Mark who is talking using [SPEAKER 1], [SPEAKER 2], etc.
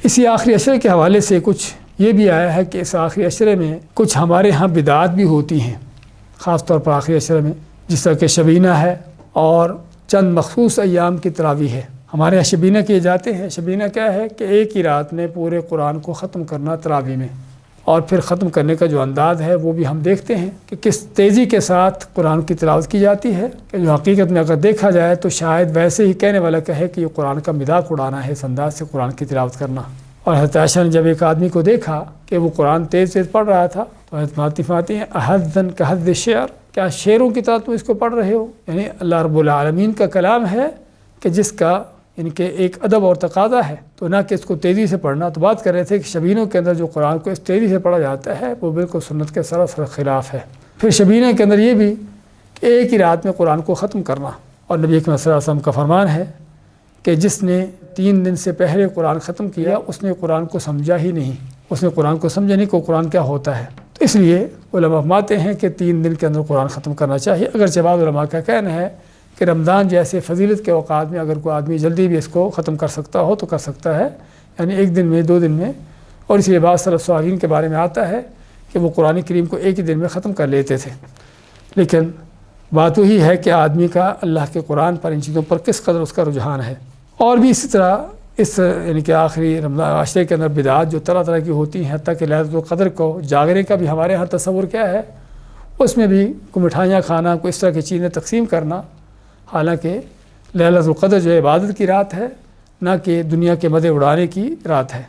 [SPEAKER 1] اسی آخری عشرے کے حوالے سے کچھ یہ بھی آیا ہے کہ اس آخری عشرے میں کچھ ہمارے ہاں بدعات بھی ہوتی ہیں، خاص طور پر آخری عشرے میں، جس طرح کہ شبینہ ہے اور چند مخصوص ایام کی تراویح ہے۔ ہمارے یہاں شبینہ کیے جاتے ہیں۔ شبینہ کیا ہے کہ ایک ہی رات میں پورے قرآن کو ختم کرنا تراویح میں، اور پھر ختم کرنے کا جو انداز ہے وہ بھی ہم دیکھتے ہیں کہ کس تیزی کے ساتھ قرآن کی تلاوت کی جاتی ہے کہ جو حقیقت میں اگر دیکھا جائے تو شاید ویسے ہی کہنے والا کہے کہ یہ قرآن کا مذاق اڑانا ہے، اس انداز سے قرآن کی تلاوت کرنا۔ اور حضرت عائشہ نے جب ایک آدمی کو دیکھا کہ وہ قرآن تیز پڑھ رہا تھا تو حضرت فرماتی ہیں احدن کحد الشعر، کیا شعروں کی طرح تم اس کو پڑھ رہے ہو؟ یعنی اللہ رب العالمین کا کلام ہے کہ جس کا ان کے ایک ادب اور تقاضا ہے، تو نہ کہ اس کو تیزی سے پڑھنا۔ تو بات کر رہے تھے کہ شبینوں کے اندر جو قرآن کو اس تیزی سے پڑھا جاتا ہے وہ بالکل سنت کے سراسر خلاف ہے۔ پھر شبینہ کے اندر یہ بھی کہ ایک ہی رات میں قرآن کو ختم کرنا، اور نبی اکرم صلی اللہ علیہ وسلم کا فرمان ہے کہ جس نے 3 دن سے پہلے قرآن ختم کیا اس نے قرآن کو سمجھا ہی نہیں، اس نے قرآن کو سمجھا نہیں کہ قرآن کیا ہوتا ہے۔ تو اس لیے علماء فرماتے ہیں کہ 3 دن کے اندر قرآن ختم کرنا چاہیے۔ اگرچہ بعض علماء کا کہنا ہے کہ رمضان جیسے فضیلت کے اوقات میں اگر کوئی آدمی جلدی بھی اس کو ختم کر سکتا ہو تو کر سکتا ہے، یعنی 1 دن میں 2 دن میں۔ اور اس لیے بعض سلف صالحین کے بارے میں آتا ہے کہ وہ قرآن کریم کو ایک ہی دن میں ختم کر لیتے تھے۔ لیکن بات وہی ہے کہ آدمی کا اللہ کے قرآن پر، ان چیزوں پر کس قدر اس کا رجحان ہے۔ اور بھی اسی طرح اس یعنی کہ آخری رمضان عشرے کے اندر بدعات جو طرح طرح کی ہوتی ہیں، حتیٰ کہ لیلۃ القدر کو جاگنے کا بھی ہمارے ہاں تصور کیا ہے، اس میں بھی کوئی مٹھائیاں کھانا، کوئی اس طرح کی چیزیں تقسیم کرنا، حالانکہ لیلۃ القدر جو عبادت کی رات ہے، نہ کہ دنیا کے مزے اڑانے کی رات ہے۔